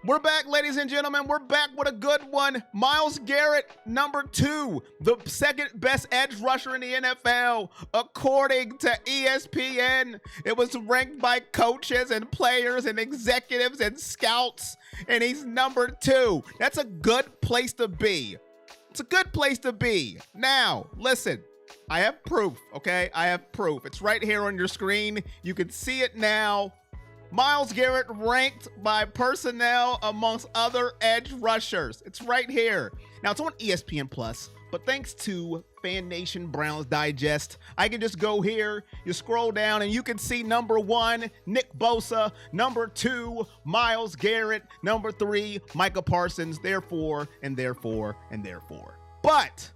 We're back, ladies and gentlemen. We're back with a good one. Myles Garrett, number 2, the second best edge rusher in the NFL, according to ESPN. It was ranked by coaches and players and executives and scouts, and he's number 2. That's a good place to be. It's a good place to be. Now, listen, I have proof, okay? I have proof. It's right here on your screen. You can see it now. Myles Garrett ranked by personnel amongst other edge rushers. It's right here. Now, it's on ESPN Plus, but thanks to Fan Nation Browns Digest, I can just go here, you scroll down, and you can see number 1, Nick Bosa, number 2, Myles Garrett, number 3, Micah Parsons, therefore, and therefore, and therefore. But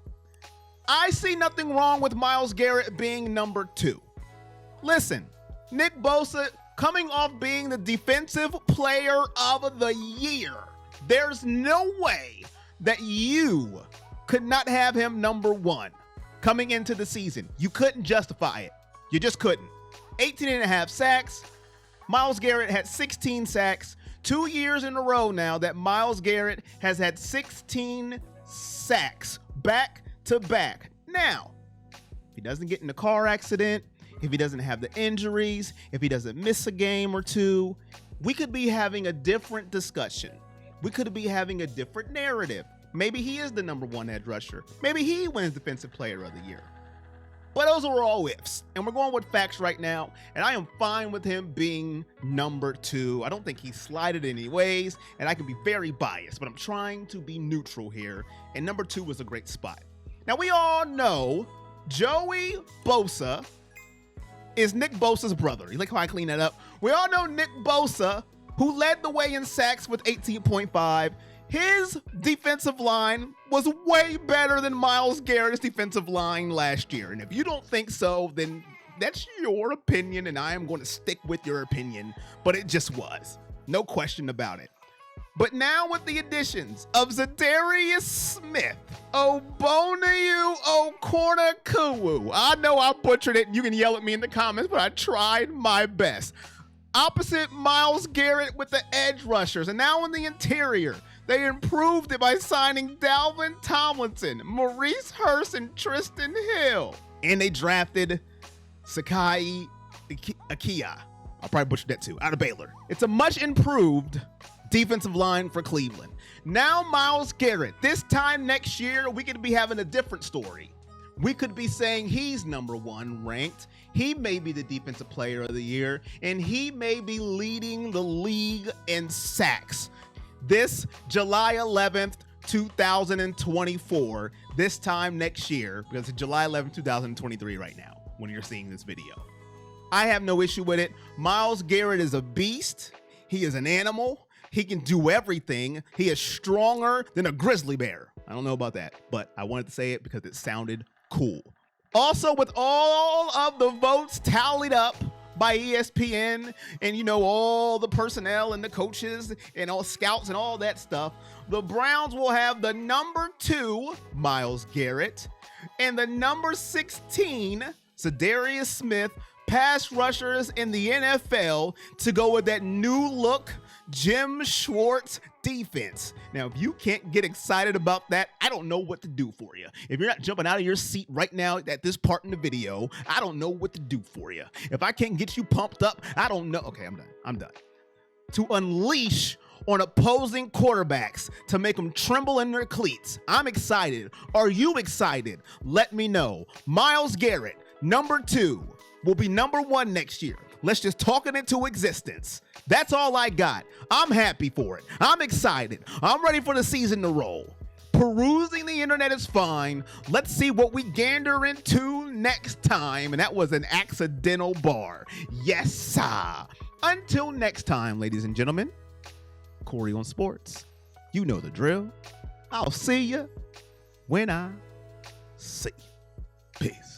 I see nothing wrong with Myles Garrett being number 2. Listen, Nick Bosa, coming off being the defensive player of the year, there's no way that you could not have him number 1 coming into the season. You couldn't justify it. You just couldn't. 18.5 sacks. Myles Garrett had 16 sacks. 2 years in a row now that Myles Garrett has had 16 sacks back to back. Now, if he doesn't get in a car accident, if he doesn't have the injuries, if he doesn't miss a game or two, we could be having a different discussion. We could be having a different narrative. Maybe he is the number 1 edge rusher. Maybe he wins Defensive Player of the Year. But those are all ifs. And we're going with facts right now. And I am fine with him being number 2. I don't think he slided in any ways. And I can be very biased. But I'm trying to be neutral here. And number 2 was a great spot. Now, we all know Joey Bosa is Nick Bosa's brother. You like how I clean that up? We all know Nick Bosa, who led the way in sacks with 18.5. His defensive line was way better than Myles Garrett's defensive line last year. And if you don't think so, then that's your opinion, and I am going to stick with your opinion. But it just was. No question about it. But now with the additions of Zadarius Smith, Oboniu Okorakwuwu. I know I butchered it. You can yell at me in the comments, but I tried my best. Opposite Myles Garrett with the edge rushers. And now in the interior, they improved it by signing Dalvin Tomlinson, Maurice Hurst, and Tristan Hill. And they drafted Sakai Akia. I'll probably butcher that too, out of Baylor. It's a much improved defensive line for Cleveland. Now Myles Garrett, this time next year, we could be having a different story. We could be saying he's number 1 ranked. He may be the defensive player of the year, and he may be leading the league in sacks. This July 11th, 2024, this time next year, because it's July 11th, 2023 right now, when you're seeing this video. I have no issue with it. Myles Garrett is a beast. He is an animal. He can do everything. He is stronger than a grizzly bear. I don't know about that, but I wanted to say it because it sounded cool. Also, with all of the votes tallied up by ESPN and, you know, all the personnel and the coaches and all scouts and all that stuff, the Browns will have the number 2, Myles Garrett, and the number 16, Zadarius Smith, pass rushers in the NFL to go with that new look Jim Schwartz defense. Now, if you can't get excited about that, I don't know what to do for you. If you're not jumping out of your seat right now at this part in the video, I don't know what to do for you. If I can't get you pumped up, I don't know. Okay, I'm done. To unleash on opposing quarterbacks to make them tremble in their cleats. I'm excited. Are you excited? Let me know. Myles Garrett, number 2, will be number 1 next year. Let's just talk it into existence. That's all I got. I'm happy for it. I'm excited. I'm ready for the season to roll. Perusing the internet is fine. Let's see what we gander into next time. And that was an accidental bar. Yes, sir. Until next time, ladies and gentlemen, Corey on Sports. You know the drill. I'll see you when I see you. Peace.